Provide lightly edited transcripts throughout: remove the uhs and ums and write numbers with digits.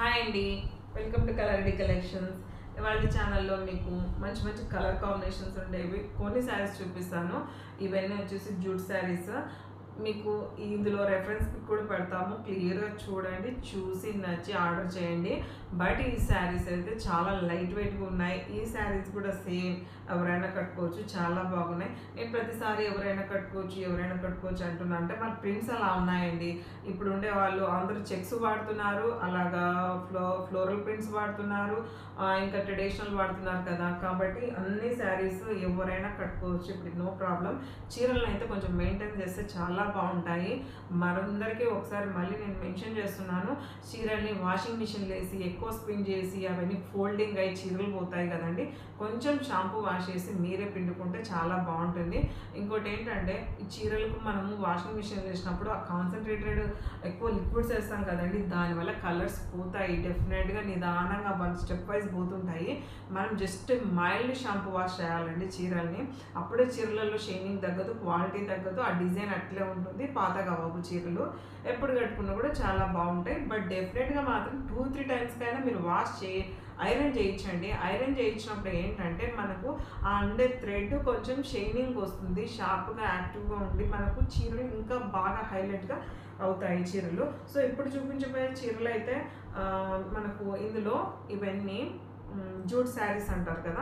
Hi అండి, welcome to colour collections. ఇవాళ ఛానల్లో మీకు మంచి మంచి కలర్ కాంబినేషన్స్ ఉండేవి కొన్ని శారీస్ చూపిస్తాను. ఇవన్నీ వచ్చేసి జూట్ శారీస్. మీకు ఇందులో రెఫరెన్స్ పిక్ కూడా పెడతాము, క్లియర్గా చూడండి, చూసి నచ్చి ఆర్డర్ చేయండి. బట్ ఈ శారీస్ అయితే చాలా లైట్ వెయిట్గా ఉన్నాయి. ఈ శారీస్ కూడా సేమ్ ఎవరైనా కట్టుకోవచ్చు, చాలా బాగున్నాయి. నేను ప్రతిసారి ఎవరైనా కట్టుకోవచ్చు అంటున్నా, అంటే మన ప్రింట్స్ అలా ఉన్నాయండి. ఇప్పుడు ఉండే వాళ్ళు అందరూ చెక్స్ వాడుతున్నారు, అలాగా ఫ్లోరల్ ప్రింట్స్ వాడుతున్నారు, ఇంకా ట్రెడిషనల్ వాడుతున్నారు కదా, కాబట్టి అన్ని శారీస్ ఎవరైనా కట్టుకోవచ్చు. ఇప్పుడు నో ప్రాబ్లం. చీరలను అయితే కొంచెం మెయింటైన్ చేస్తే చాలా బాగుంటాయి. మనందరికీ ఒకసారి మళ్ళీ నేను మెన్షన్ చేస్తున్నాను, చీరల్ని వాషింగ్ మిషన్లో వేసి ఎక్కువ స్పిన్ చేసి అవన్నీ ఫోల్డింగ్ అయ్యి చీరలు పోతాయి కదండి. కొంచెం షాంపూ వాష్ చేసి మీరే పిండుకుంటే చాలా బాగుంటుంది. ఇంకోటి ఏంటంటే, ఈ చీరలకు మనము వాషింగ్ మిషన్ వేసినప్పుడు ఆ కాన్సన్ట్రేటెడ్ ఎక్కువ లిక్విడ్స్ వేస్తాం కదండి, దానివల్ల కలర్స్ పోతాయి. డెఫినెట్గా నిదానంగా వన్ స్టెప్ వైజ్ పోతుంటాయి. మనం జస్ట్ మైల్డ్ షాంపూ వాష్ చేయాలండి చీరల్ని. అప్పుడే చీరలలో షైనింగ్ తగ్గదు, క్వాలిటీ తగ్గదు, ఆ డిజైన్ అట్లే ఉంటుంది. పాత కబాబు చీరలు ఎప్పుడు కట్టుకున్నా కూడా చాలా బాగుంటాయి. బట్ డెఫినెట్గా మాత్రం 2-3 టైమ్స్కైనా మీరు ఐరన్ చేయించండి. ఐరన్ చేయించినప్పుడు ఏంటంటే మనకు ఆ ఉండే థ్రెడ్ కొంచెం షైనింగ్ వస్తుంది, షార్ప్గా యాక్టివ్గా ఉండి మనకు చీరలు ఇంకా బాగా హైలైట్గా అవుతాయి చీరలు. సో ఇప్పుడు చూపించబోయే చీరలు అయితే మనకు ఇందులో ఇవన్నీ జూట్ శారీస్ అంటారు కదా,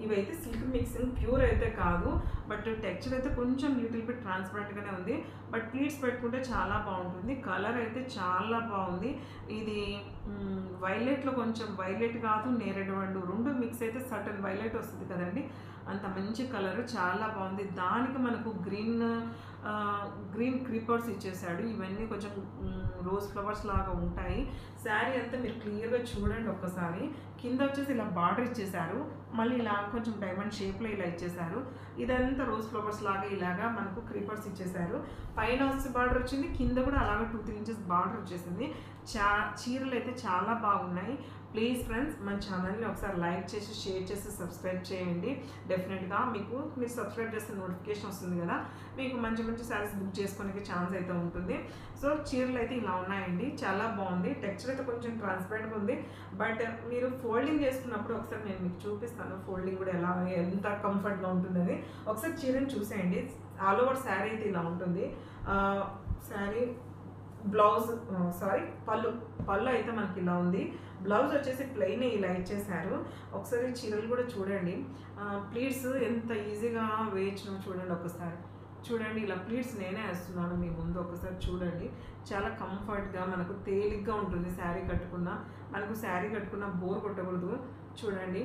ఇవైతే సిల్క్ మిక్సింగ్, ప్యూర్ అయితే కాదు. బట్ టెక్స్చర్ అయితే కొంచెం లిటిల్ బిట్ ట్రాన్స్పరెంట్గానే ఉంది. బట్ ప్లీట్స్ పెట్టుకుంటే చాలా బాగుంటుంది. కలర్ అయితే చాలా బాగుంది. ఇది వైలెట్లో కొంచెం వైలెట్ కాదు, నేరేడు వండు రెండు మిక్స్ అయితే సటన్ వైలెట్ వస్తుంది కదండి, అంత మంచి కలర్, చాలా బాగుంది. దానికి మనకు గ్రీన్ క్రీపర్స్ ఇచ్చేసాడు. ఇవన్నీ కొంచెం రోజ్ ఫ్లవర్స్ లాగా ఉంటాయి. శారీ అంతా మీరు క్లియర్గా చూడండి ఒక్కసారి. కింద వచ్చేసి ఇలా బార్డర్ ఇచ్చేసారు, మళ్ళీ ఇలా కొంచెం డైమండ్ షేప్లో ఇలా ఇచ్చేసారు. ఇదంతా రోజ్ ఫ్లవర్స్ లాగా ఇలాగా మనకు క్రీపర్స్ ఇచ్చేసారు. పైన వచ్చి బార్డర్ వచ్చింది, కింద కూడా అలాగే 2-3 ఇంచెస్ బార్డర్ వచ్చేసింది. చీరలు అయితే చాలా బాగున్నాయి. ప్లీజ్ ఫ్రెండ్స్, మన ఛానల్ని ఒకసారి లైక్ చేసి, షేర్ చేసి, సబ్స్క్రైబ్ చేయండి. డెఫినెట్గా మీరు సబ్స్క్రైబ్ చేస్తే నోటిఫికేషన్ వస్తుంది కదా, మీకు మంచి మంచి శారీస్ బుక్ చేసుకోవడానికి ఛాన్స్ అయితే ఉంటుంది. సో చీరలు అయితే ఇలా ఉన్నాయండి, చాలా బాగుంది. టెక్స్చర్ అయితే కొంచెం ట్రాన్స్పరెంట్గా ఉంది. బట్ మీరు ఫోల్డింగ్ చేసుకున్నప్పుడు ఒకసారి నేను మీకు చూపిస్తాను, ఫోల్డింగ్ కూడా ఎంత కంఫర్ట్గా ఉంటుందని. ఒకసారి చీరని చూసేయండి. ఆల్ ఓవర్ శారీ అయితే ఇలా ఉంటుంది. శారీ పళ్ళు అయితే మనకి ఇలా ఉంది. బ్లౌజ్ వచ్చేసి ప్లెయిన్ ఇలా ఇచ్చేసారు. ఒకసారి చీరలు కూడా చూడండి. ప్లీట్స్ ఎంత ఈజీగా వేయించినా చూడండి. ఒకసారి చూడండి, ఇలా ప్లీట్స్ నేనే వేస్తున్నాను మీ ముందు, ఒకసారి చూడండి. చాలా కంఫర్ట్గా మనకు తేలిగ్గా ఉంటుంది. శారీ కట్టుకున్న బోర్ కొట్టకూడదు. చూడండి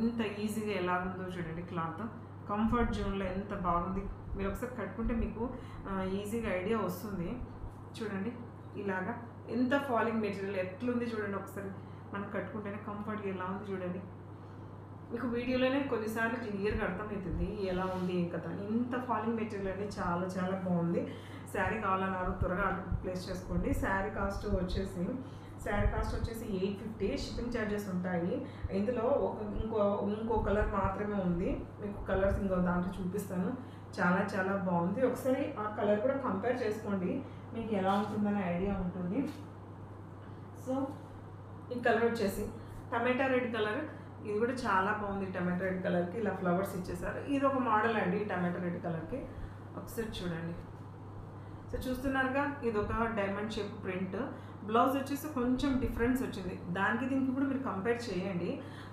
ఇంత ఈజీగా ఎలా ఉందో చూడండి. క్లాత్ కంఫర్ట్ జోన్లో ఎంత బాగుంది. మీరు ఒకసారి కట్టుకుంటే మీకు ఈజీగా ఐడియా వస్తుంది. చూడండి ఇలాగా ఎంత ఫాలింగ్ మెటీరియల్ ఎట్లుంది చూడండి. ఒకసారి మనం కట్టుకుంటేనే కంఫర్ట్గా ఎలా ఉంది చూడండి. మీకు వీడియోలోనే కొన్నిసార్లు క్లియర్గా అర్థమవుతుంది ఎలా ఉంది ఏం కదా. ఇంత ఫాలింగ్ మెటీరియల్ అనేది చాలా చాలా బాగుంది. శారీ కావాలన్నారు త్వరగా ఆర్డర్ ప్లేస్ చేసుకోండి. శారీ కాస్ట్ వచ్చేసి 850. షిప్పింగ్ ఛార్జెస్ ఉంటాయి. ఇందులో ఇంకో కలర్ మాత్రమే ఉంది. మీకు కలర్స్ ఇంకో దాంట్లో చూపిస్తాను. చాలా చాలా బాగుంది. ఒకసారి ఆ కలర్ కూడా కంపేర్ చేసుకోండి, మీకు ఎలా ఉంటుందని ఐడియా ఉంటుంది. సో ఈ కలర్ వచ్చేసి టమాటా రెడ్ కలర్. ఇది కూడా చాలా బాగుంది. టమాటా రెడ్ కలర్కి ఇలా ఫ్లవర్స్ ఇచ్చేసారు. ఇది ఒక మోడల్ అండి టమాటా రెడ్ కలర్కి. ఒకసారి చూడండి. సో చూస్తున్నారుగా, ఇది ఒక డైమండ్ షేప్ ప్రింట్. బ్లౌజ్ వచ్చేసి కొంచెం డిఫరెన్స్ వచ్చింది. దీనికి కూడా మీరు కంపేర్ చేయండి.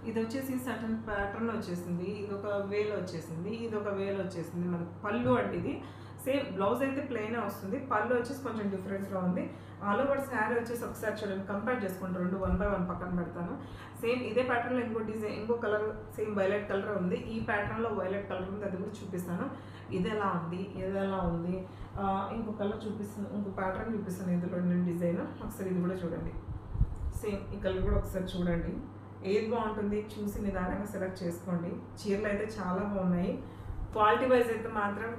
ఇది వచ్చేసి సటన్ ప్యాటర్న్ వచ్చేసింది, ఇది ఒక వేలో వచ్చేసింది, ఇది ఒక వేలో వచ్చేసింది. మనకు పళ్ళు అంటే ఇది సేమ్ బ్లౌజ్ అయితే ప్లెయిన్ వస్తుంది, పళ్ళు వచ్చేసి కొంచెం డిఫరెంట్గా ఉంది. ఆల్ ఓవర్ శారీ వచ్చేసి ఒకసారి చూడండి, కంపేర్ చేసుకుంటారు. 2 1 by 1 పక్కన పెడతాను. సేమ్ ఇదే ప్యాటర్న్లో ఇంకో కలర్, సేమ్ వైలెట్ కలర్ ఉంది. ఈ ప్యాటర్న్లో వైలెట్ కలర్ ఉంది, అది కూడా చూపిస్తాను. ఇది ఎలా ఉంది. ఇంకో కలర్ చూపిస్తాను, ఇంకో ప్యాటర్న్ చూపిస్తాను. ఇందులో నేను డిజైన్ ఒకసారి ఇది కూడా చూడండి. సేమ్ ఈ కలర్ కూడా ఒకసారి చూడండి. ఏది బాగుంటుంది చూసి నిదానంగా సెలెక్ట్ చేసుకోండి. చీరలు అయితే చాలా బాగున్నాయి. క్వాలిటీ వైజ్ అయితే మాత్రం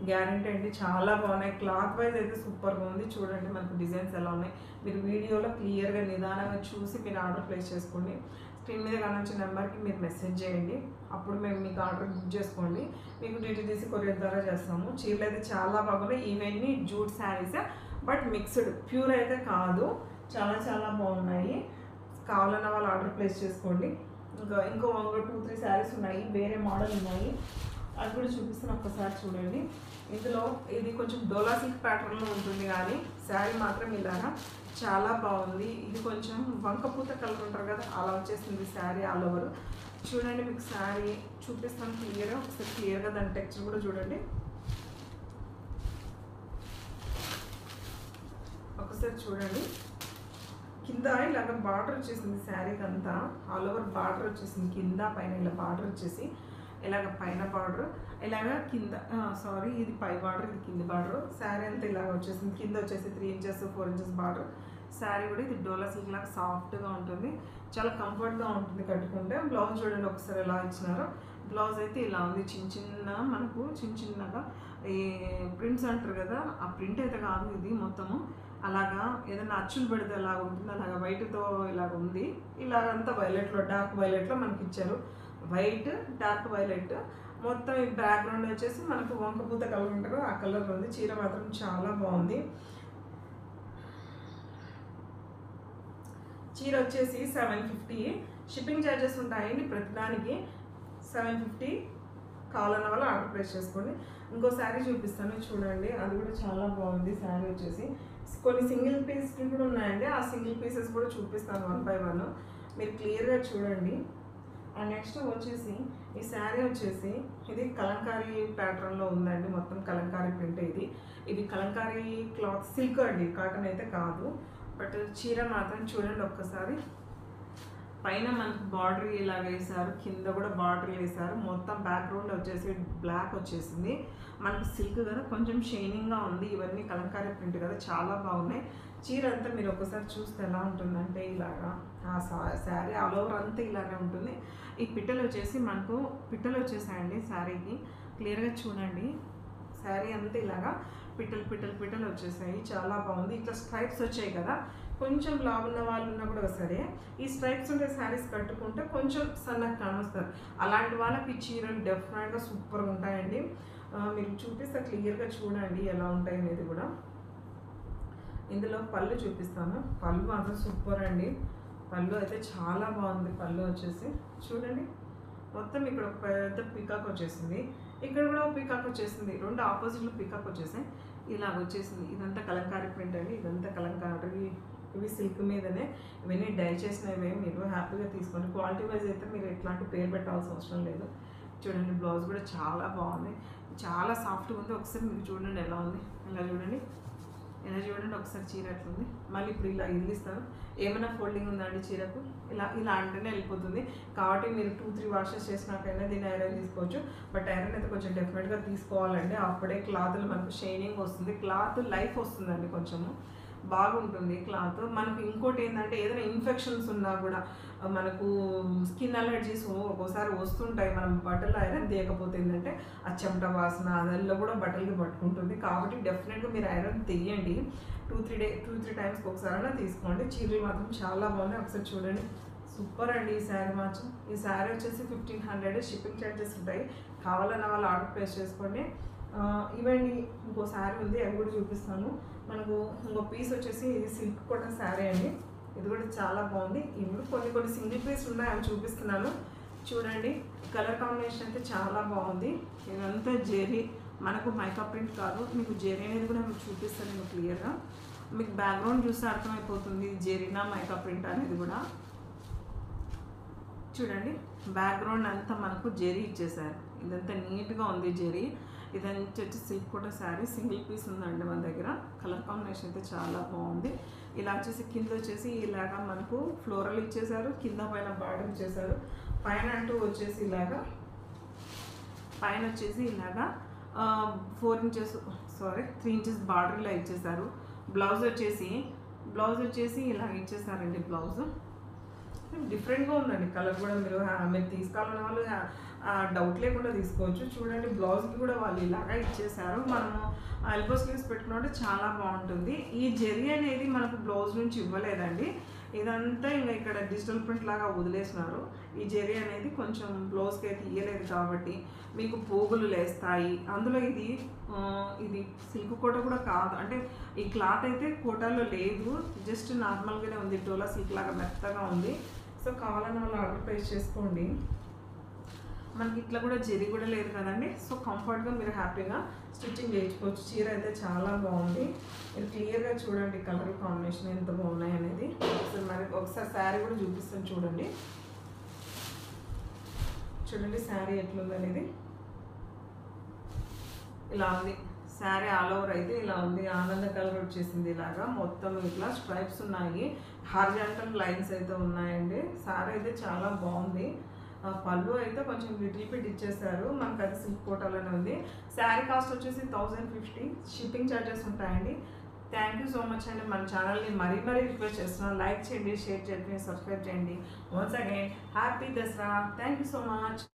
గ్యారంటీ అండి, చాలా బాగున్నాయి. క్లాత్ వైజ్ అయితే సూపర్గా ఉంది. చూడండి మనకు డిజైన్స్ ఎలా ఉన్నాయి. మీరు వీడియోలో క్లియర్గా నిదానంగా చూసి మీరు ఆర్డర్ ప్లేస్ చేసుకోండి. స్క్రీన్ మీద కనిపించిన నెంబర్కి మీరు మెసేజ్ చేయండి, అప్పుడు మేము మీకు ఆర్డర్ బుక్ చేసుకోండి. మీకు DTDC కొరియర్ ద్వారా చేస్తాము. చీరలు అయితే చాలా బాగున్నాయి. ఇవన్నీ jute saris, but mixed, pure అయితే కాదు. చాలా చాలా బాగున్నాయి. కావాలన్న వాళ్ళు ఆర్డర్ ప్లేస్ చేసుకోండి. ఇంకో 2-3 శారీస్ ఉన్నాయి, వేరే మోడల్ ఉన్నాయి, అది కూడా చూపిస్తాను, ఒక్కసారి చూడండి. ఇందులో ఇది కొంచెం డోలా సిల్క్ ప్యాటర్న్లో ఉంటుంది, కానీ శారీ మాత్రం ఇలాగా చాలా బాగుంది. ఇది కొంచెం వంకపూత కలర్ ఉంటారు కదా, అలా వచ్చేసింది శారీ ఆల్ ఓవర్. చూడండి, మీకు శారీ చూపిస్తాను క్లియర్గా, ఒకసారి క్లియర్గా దాని టెక్స్చర్ కూడా చూడండి. ఒకసారి చూడండి, కింద ఇలాగ బార్డర్ వచ్చేసింది శారీకి అంతా, ఆల్ ఓవర్ బార్డర్ వచ్చేసింది, కింద పైన ఇలా బార్డర్ వచ్చేసి ఇలాగ పైన బార్డర్, ఇలాగ కింద సారీ ఇది పై బార్డర్, ఇది కింద బార్డర్. శారీ అంతా ఇలాగ వచ్చేసింది, కింద వచ్చేసి 3 ఇంచెస్ 4 ఇంచెస్ బార్డర్. శారీ కూడా ఇది డోలా సిల్క్ లాగా సాఫ్ట్గా ఉంటుంది, చాలా కంఫర్ట్గా ఉంటుంది కట్టుకుంటే. బ్లౌజ్ చూడండి ఒకసారి ఎలా ఇచ్చినారో. బ్లౌజ్ అయితే ఇలా ఉంది, మనకు చిన్నగా ఈ ప్రింట్స్ అంటారు కదా, ఆ ప్రింట్ అయితే కాదు ఇది మొత్తము, అలాగా ఏదైనా అచ్చులు పెడితే అలాగ ఉంటుంది, అలాగా వైట్తో ఇలాగ ఉంది. ఇలాగంతా వైలెట్లో, డార్క్ వైలెట్లో మనకి ఇచ్చారు, వైట్ డార్క్ వైలెట్ మొత్తం. ఈ బ్యాక్గ్రౌండ్ వచ్చేసి మనకు వంకపూత కలర్ ఉంటారు, ఆ కలర్ ఉంది. చీర మాత్రం చాలా బాగుంది. చీర వచ్చేసి 750, షిప్పింగ్ ఛార్జెస్ ఉంటాయండి ప్రతిదానికి 750. కావాలన్న వాళ్ళు ఆర్డర్ ప్లేస్ చేసుకోండి. ఇంకో శారీ చూపిస్తాను చూడండి, అది కూడా చాలా బాగుంది. శారీ వచ్చేసి కొన్ని సింగిల్ పీస్ కూడా ఉన్నాయండి, ఆ సింగిల్ పీసెస్ కూడా చూపిస్తాను 1 by 1, మీరు క్లియర్గా చూడండి. అండ్ నెక్స్ట్ వచ్చేసి ఈ శారీ వచ్చేసి ఇది కలంకారీ ప్యాటర్న్లో ఉందండి, మొత్తం కలంకారీ ప్రింట్. ఇది కలంకారీ క్లాత్, సిల్క్ అండి, కాటన్ అయితే కాదు. బట్ చీర మాత్రం చూడండి ఒక్కసారి, పైన మనకు బార్డర్ ఇలాగ వేసారు, కింద కూడా బార్డర్ వేసారు, మొత్తం బ్యాక్గ్రౌండ్ వచ్చేసి బ్లాక్ వచ్చేసింది. మనకు సిల్క్ కదా, కొంచెం షైనింగ్గా ఉంది. ఇవన్నీ కలంకారీ ప్రింట్ కదా, చాలా బాగున్నాయి. చీర అంతా మీరు ఒకసారి చూస్తే ఎలా ఉంటుందంటే ఇలాగా, ఆ శారీ ఆల్ ఓవర్ అంతా ఇలానే ఉంటుంది. ఈ పిట్టలు వచ్చేసి మనకు పిట్టలు వచ్చేసాయండి శారీకి, క్లియర్గా చూడండి. శారీ అంతా ఇలాగా పిట్టలు వచ్చేసాయి, చాలా బాగుంది. ఇట్లా స్ట్రైప్స్ వచ్చాయి కదా, కొంచెం లావు ఉన్న వాళ్ళు ఉన్నా కూడా సరే ఈ స్ట్రైప్స్ ఉండే శారీస్ కట్టుకుంటే కొంచెం సన్నగా కానొస్తారు. అలాంటి వాళ్ళకి ఈ చీరలు డెఫినెట్గా సూపర్గా ఉంటాయండి. మీరు చూపిస్తే క్లియర్గా చూడండి ఎలా ఉంటాయి అనేది కూడా. ఇందులో పళ్ళు చూపిస్తాను, పళ్ళు మాత్రం సూపర్ అండి. పళ్ళు అయితే చాలా బాగుంది. పళ్ళు వచ్చేసి చూడండి, మొత్తం ఇక్కడ ఒక పెద్ద పికాక్ వచ్చేసింది, ఇక్కడ కూడా ఒక పికాక్ వచ్చేసింది, 2 ఆపోజిట్లు పికాక్ వచ్చేసాయి, ఇలాగ వచ్చేసింది. ఇదంతా కలంకారీ ప్రింట్ అండి, ఇదంతా కలంకారీ. ఇవి సిల్క్ మీదనే, ఇవన్నీ డై చేసినవి, మీరు హ్యాపీగా తీసుకోండి. క్వాలిటీ వైజ్ అయితే మీరు ఎట్లాంటి పేరు పెట్టాల్సిన అవసరం లేదు. చూడండి, బ్లౌజ్ కూడా చాలా బాగుంది, చాలా సాఫ్ట్గా ఉంది. ఒకసారి మీరు చూడండి ఎలా ఉంది, ఇలా చూడండి ఒకసారి చీర ఎట్లుంది. మళ్ళీ ఇప్పుడు ఇలా ఇస్తాను, ఏమైనా ఫోల్డింగ్ ఉందండి చీరకు, ఇలా అంటేనే వెళ్ళిపోతుంది. కాబట్టి మీరు 2-3 వాషెస్ చేసినాకైనా దీన్ని ఐరన్ తీసుకోవచ్చు. బట్ ఐరన్ అయితే కొంచెం డెఫినెట్గా తీసుకోవాలండి, అప్పుడే క్లాత్లో మనకు షైనింగ్ వస్తుంది, క్లాత్ లైఫ్ వస్తుందండి, కొంచెము బాగుంటుంది క్లాత్. మనకు ఇంకోటి ఏంటంటే ఏదైనా ఇన్ఫెక్షన్స్ ఉన్నా కూడా, మనకు స్కిన్ అలర్జీస్ ఒక్కోసారి వస్తుంటాయి, మనం బట్టలు ఐరన్ తీయకపోతే ఏంటంటే ఆ చెమట వాసన అదల్లో కూడా బట్టలకి పట్టుకుంటుంది. కాబట్టి డెఫినెట్గా మీరు ఐరన్ తీయండి, 2-3 టైమ్స్కి ఒకసారైనా తీసుకోండి. చీరలు మాత్రం చాలా బాగున్నాయి, ఒకసారి చూడండి. సూపర్ అండి ఈ శారీ మాత్రం. ఈ శారీ వచ్చేసి 1500, షిప్పింగ్ ఛార్జెస్ ఉంటాయి. కావాలన్న వాళ్ళు ఆర్డర్ ప్లేస్ చేసుకోండి. ఇవన్నీ ఇంకో శారీ ఉంది, అవి కూడా చూపిస్తాను. మనకు ఇంకో పీస్ వచ్చేసి ఇది సిల్క్ కాటన్ శారీ అండి, ఇది కూడా చాలా బాగుంది. ఇప్పుడు కొన్ని సింగిల్ పీస్ ఉన్నాయి, అవి చూపిస్తున్నాను చూడండి. కలర్ కాంబినేషన్ అయితే చాలా బాగుంది. ఇదంతా జెరీ, మనకు మైకా ప్రింట్ కాదు, మీకు జెరీ అనేది కూడా మీకు చూపిస్తాను నేను క్లియర్గా. మీకు బ్యాక్గ్రౌండ్ చూస్తే అర్థమైపోతుంది జెరీనా మైకా ప్రింట్ అనేది కూడా. చూడండి, బ్యాక్గ్రౌండ్ అంతా మనకు జెరీ ఇచ్చేసారు, ఇదంతా నీట్గా ఉంది జెరీ. ఇదంతా వచ్చి సిల్క్ కూడా శారీ, సింగిల్ పీస్ ఉందండి మన దగ్గర. కలర్ కాంబినేషన్ అయితే చాలా బాగుంది. ఇలా వచ్చేసి కింద వచ్చేసి ఇలాగా మనకు ఫ్లోరల్ ఇచ్చేసారు, కింద పైన బార్డర్ ఇచ్చేసారు, పైన అంటూ వచ్చేసి ఇలాగా, పైన వచ్చేసి ఇలాగా 3 ఇంచెస్ బార్డర్ ఇలా ఇచ్చేసారు. బ్లౌజ్ వచ్చేసి ఇలా ఇచ్చేసారండి. బ్లౌజ్ డిఫరెంట్గా ఉందండి, కలర్ కూడా మీరు తీసుకోవాలన్న వాళ్ళు డౌట్ లేకుండా తీసుకోవచ్చు. చూడండి, బ్లౌజ్కి కూడా వాళ్ళు ఇలాగా ఇచ్చేసారు. మనము ఎల్బో స్లీవ్స్ పెట్టుకున్నట్టు చాలా బాగుంటుంది. ఈ జెరీ అనేది మనకు బ్లౌజ్ నుంచి ఇవ్వలేదండి, ఇదంతా ఇంకా ఇక్కడ డిజిటల్ ప్రింట్ లాగా వదిలేసినారు. ఈ జెరీ అనేది కొంచెం బ్లౌజ్కి అయితే ఇయ్యలేదు కాబట్టి మీకు పోగులు లేస్తాయి. అందులో ఇది సిల్క్ కోట కూడా కాదు, అంటే ఈ క్లాత్ అయితే కోటాలో లేదు, జస్ట్ నార్మల్గానే ఉంది, డోలా సిల్క్ లాగా మెత్తగా ఉంది. సో కావాలని వాళ్ళు ఆర్డర్ ప్లేస్ చేసుకోండి. మనకి ఇట్లా కూడా జెరీ కూడా లేదు కదండి. సో కంఫర్ట్గా మీరు హ్యాపీగా స్టిచ్చింగ్ చేయించుకోవచ్చు. చీర అయితే చాలా బాగుంది. మీరు క్లియర్గా చూడండి కలర్ కాంబినేషన్ ఎంత బాగున్నాయి అనేది. ఒకసారి శారీ కూడా చూపిస్తాను చూడండి. చూడండి శారీ ఎట్లుంది అనేది. ఇలా ఉంది శారీ, ఆల్ ఓవర్ అయితే ఇలా ఉంది. ఆనంద కలర్ వచ్చేసింది, ఇలాగా మొత్తం ఇట్లా స్ట్రైప్స్ ఉన్నాయి, హారిజాంటల్ లైన్స్ అయితే ఉన్నాయండి. శారీ అయితే చాలా బాగుంది. పళ్ళు అయితే కొంచెం లిటిల్ బిట్ ఇచ్చేసారు, మనకు అది సిల్క్ కోటాలోనే ఉంది. శారీ కాస్ట్ వచ్చేసి 1050, షిప్పింగ్ ఛార్జెస్ ఉంటాయండి. థ్యాంక్ యూ సో మచ్ అండి. మన ఛానల్ని మరీ రిక్వెస్ట్ చేస్తున్నాను, లైక్ చేయండి, షేర్ చేయండి, సబ్స్క్రైబ్ చేయండి. Once again happy Dasara. Thank you so much.